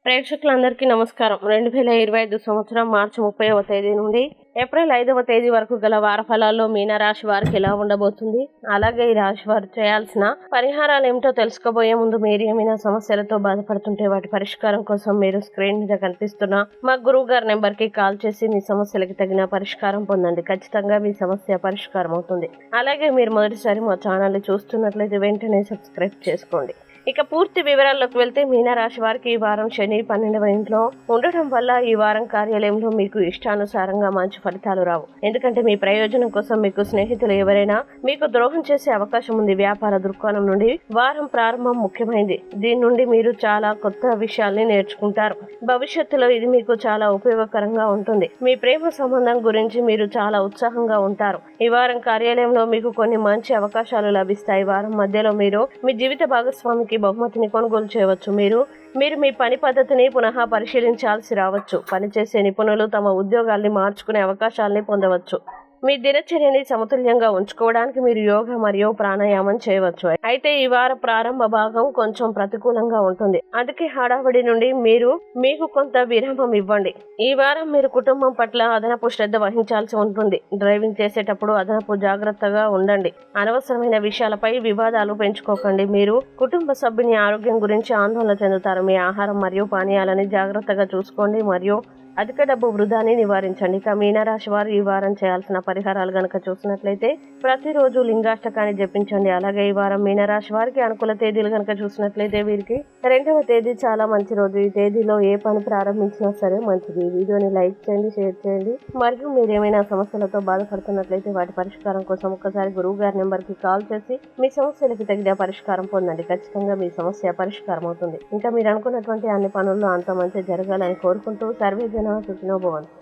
ప్రేక్షకులందరికీ నమస్కారం. 2025 సంవత్సరం మార్చి 30వ తేదీ నుండి ఏప్రిల్ 5వ తేదీ వరకు గల వార ఫలాల్లో మీనరాశి వారికి ఎలా ఉండబోతుంది, అలాగే ఈ రాశి వారు చేయాల్సిన పరిహారాలు ఏమిటో తెలుసుకోబోయే ముందు మీరు ఏమైనా సమస్యలతో బాధపడుతుంటే వాటి పరిష్కారం కోసం మీరు స్క్రీన్ మీద కనిపిస్తున్న మా గురువు గారి నెంబర్కి కాల్ చేసి మీ సమస్యలకి తగిన పరిష్కారం పొందండి. ఖచ్చితంగా మీ సమస్య పరిష్కారం అవుతుంది. అలాగే మీరు మొదటిసారి మా ఛానల్ని చూస్తున్నట్లయితే వెంటనే సబ్స్క్రైబ్ చేసుకోండి. ఇక పూర్తి వివరాల్లోకి వెళ్తే మీనరాశి వారికి ఈ వారం శని 12వ ఇంట్లో ఉండటం వల్ల ఈ వారం కార్యాలయంలో మీకు ఇష్టానుసారంగా మంచి ఫలితాలు రావు. ఎందుకంటే మీ ప్రయోజనం కోసం మీకు స్నేహితులు ఎవరైనా మీకు ద్రోహం చేసే అవకాశం ఉంది. వ్యాపార దృక్కోణం నుండి వారం ప్రారంభం ముఖ్యమైనది. దీని నుండి మీరు చాలా కొత్త విషయాల్ని నేర్చుకుంటారు. భవిష్యత్తులో ఇది మీకు చాలా ఉపయోగకరంగా ఉంటుంది. మీ ప్రేమ సంబంధం గురించి మీరు చాలా ఉత్సాహంగా ఉంటారు. ఈ వారం కార్యాలయంలో మీకు కొన్ని మంచి అవకాశాలు లభిస్తాయి. వారం మధ్యలో మీరు మీ జీవిత భాగస్వామికి బహుమతిని కొనుగోలు చేయవచ్చు. మీరు మీ పని పద్ధతిని పునః పరిశీలించాల్సి రావచ్చు. పనిచేసే నిపుణులు తమ ఉద్యోగాల్ని మార్చుకునే అవకాశాలని పొందవచ్చు. మీ దినచర్యని సమతుల్యంగా ఉంచుకోవడానికి మీరు యోగా మరియు ప్రాణాయామం చేయవచ్చు. అయితే ఈ వార ప్రారంభ భాగం కొంచెం ప్రతికూలంగా ఉంటుంది. అందుకే హడావిడి నుండి మీకు కొంత విరామం ఇవ్వండి. ఈ వారం మీరు కుటుంబం పట్ల అదనపు శ్రద్ధ వహించాల్సి ఉంటుంది. డ్రైవింగ్ చేసేటప్పుడు అదనపు జాగ్రత్తగా ఉండండి. అనవసరమైన విషయాలపై వివాదాలు పెంచుకోకండి. మీరు కుటుంబ సభ్యుని ఆరోగ్యం గురించి ఆందోళన చెందుతారు. మీ ఆహారం మరియు పానీయాలని జాగ్రత్తగా చూసుకోండి మరియు అధిక డబ్బు వృధాని నివారించండి. ఇక మీనరాశి వారు ఈ వారం చేయాల్సిన పరిహారాలు గనక చూసినట్లయితే ప్రతిరోజు లింగాష్టకాన్ని జపించండి. అలాగే ఈ వారం మీనరాశి వారికి అనుకూల తేదీలు గనక చూసినట్లయితే వీరికి 2వ తేదీ చాలా మంచి రోజు. ఈ తేదీలో ఏ పని ప్రారంభించినా సరే మంచిది. ఈ వీడియోని లైక్ చేయండి, షేర్ చేయండి. మరియు మీరు ఏమైనా సమస్యలతో బాధపడుతున్నట్లయితే వాటి పరిష్కారం కోసం ఒకసారి గురువు గారి నెంబర్కి కాల్ చేసి మీ సమస్యలకి తగిన పరిష్కారం పొందండి. ఖచ్చితంగా మీ సమస్య పరిష్కారం అవుతుంది. ఇంకా మీరు అనుకున్నటువంటి అన్ని పనుల్లో అంత మంచి జరగాలని కోరుకుంటూ సర్వే జన సుఖినో భవంతు.